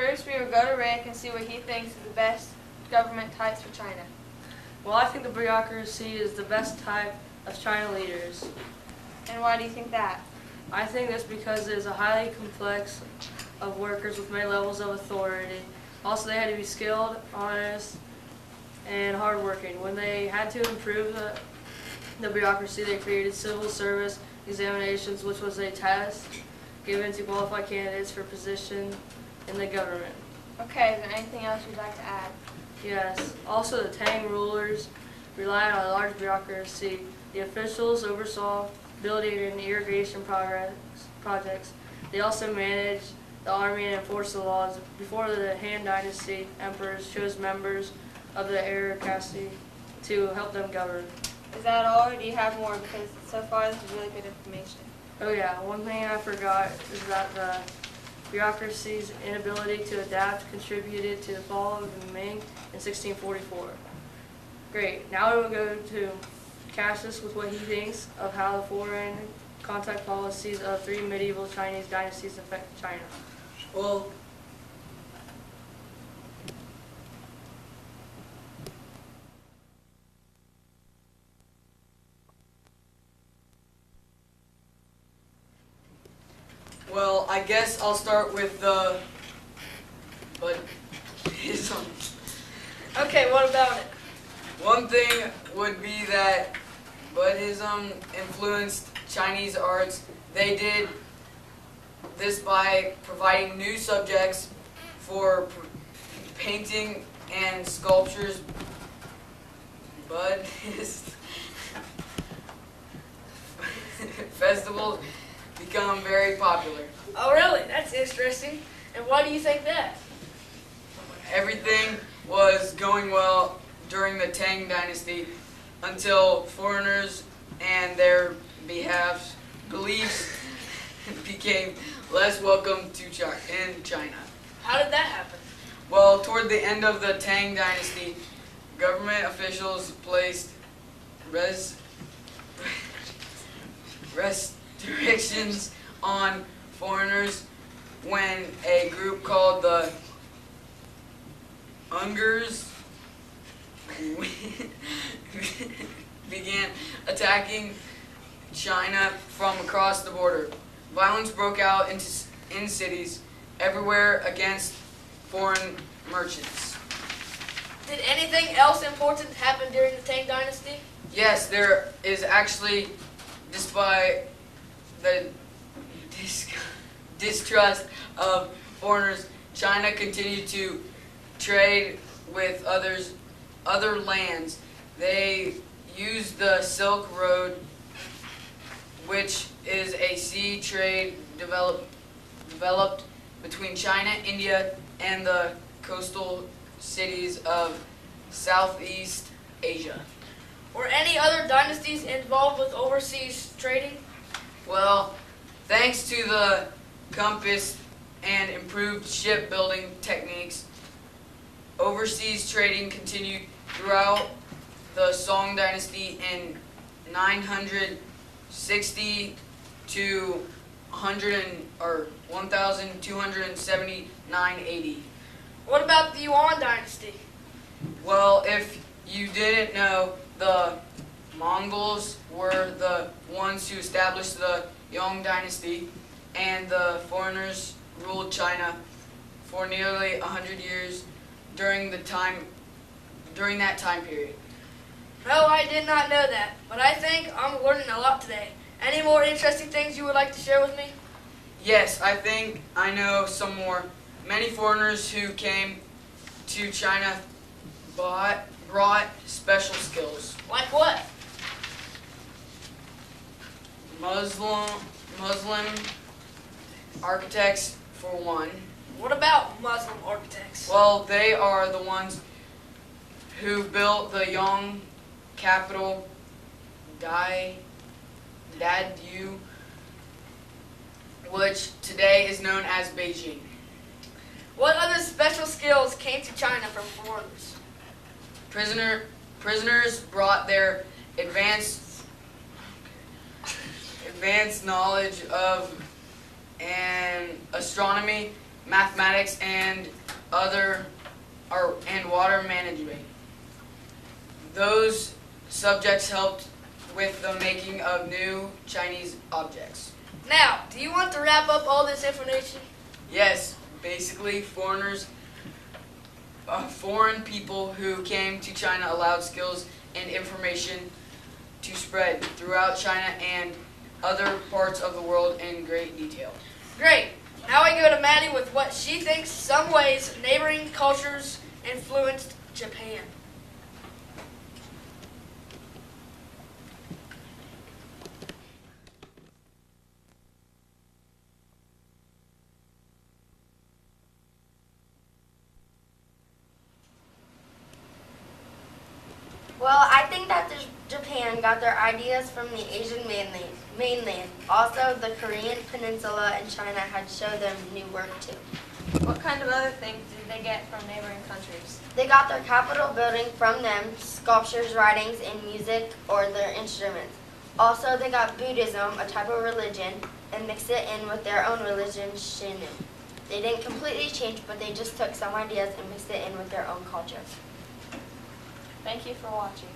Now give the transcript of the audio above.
First, we will go to Rick and see what he thinks is the best government types for China. Well, I think the bureaucracy is the best type of China leaders. And why do you think that? I think that's because it is a highly complex of workers with many levels of authority. Also, they had to be skilled, honest, and hardworking. When they had to improve the bureaucracy, they created civil service examinations, which was a test given to qualified candidates for position in the government. Okay, is there anything else you'd like to add? Yes. Also, the Tang rulers relied on a large bureaucracy. The officials oversaw building and irrigation projects. They also managed the army and enforced the laws. Before the Han Dynasty, emperors chose members of the aristocracy to help them govern. Is that all, or do you have more? Because so far this is really good information. Oh yeah, one thing I forgot is that the bureaucracy's inability to adapt contributed to the fall of the Ming in 1644. Great, now we will go to Cassius with what he thinks of how the foreign contact policies of three medieval Chinese dynasties affect China. Well, I guess I'll start with the Buddhism. Okay, what about it? One thing would be that Buddhism influenced Chinese arts. They did this by providing new subjects for painting and sculptures. Buddhist festivals become very popular. Oh, really? That's interesting. And why do you think that? Everything was going well during the Tang Dynasty until foreigners and their beliefs became less welcome to in China. How did that happen? Well, toward the end of the Tang Dynasty, government officials placed restrictions on foreigners when a group called the Uyghurs began attacking China from across the border. Violence broke out in cities everywhere against foreign merchants. Did anything else important happen during the Tang Dynasty? Yes, there is actually, despite the distrust of foreigners, China continued to trade with other lands. They used the Silk Road, which is a sea trade developed between China, India, and the coastal cities of Southeast Asia. Were any other dynasties involved with overseas trading? Well, thanks to the compass and improved shipbuilding techniques, overseas trading continued throughout the Song Dynasty in 960 to 1279 AD. What about the Yuan Dynasty? Well, if you didn't know, the Mongols were the ones who established the Yuan Dynasty, and the foreigners ruled China for nearly 100 years during that time period. No, I did not know that, but I think I'm learning a lot today. Any more interesting things you would like to share with me? Yes, I think I know some more. Many foreigners who came to China brought special skills. Like what? Muslim architects, for one. What about Muslim architects? Well, they are the ones who built the Yong capital, Dadu, which today is known as Beijing. What other special skills came to China from foreigners? Prisoners brought their advanced knowledge of astronomy, mathematics, and water management. Those subjects helped with the making of new Chinese objects. Now, do you want to wrap up all this information? Yes, basically foreign people who came to China allowed skills and information to spread throughout China and other parts of the world in great detail. Great. Now I go to Maddie with what she thinks some ways neighboring cultures influenced Japan. Well, I think that Japan got their ideas from the Asian mainland. Also, the Korean peninsula and China had showed them new work too. What kind of other things did they get from neighboring countries? They got their capital building from them, sculptures, writings, and music or their instruments. Also, they got Buddhism, a type of religion, and mixed it in with their own religion, Shinto. They didn't completely change, but they just took some ideas and mixed it in with their own culture. Thank you for watching.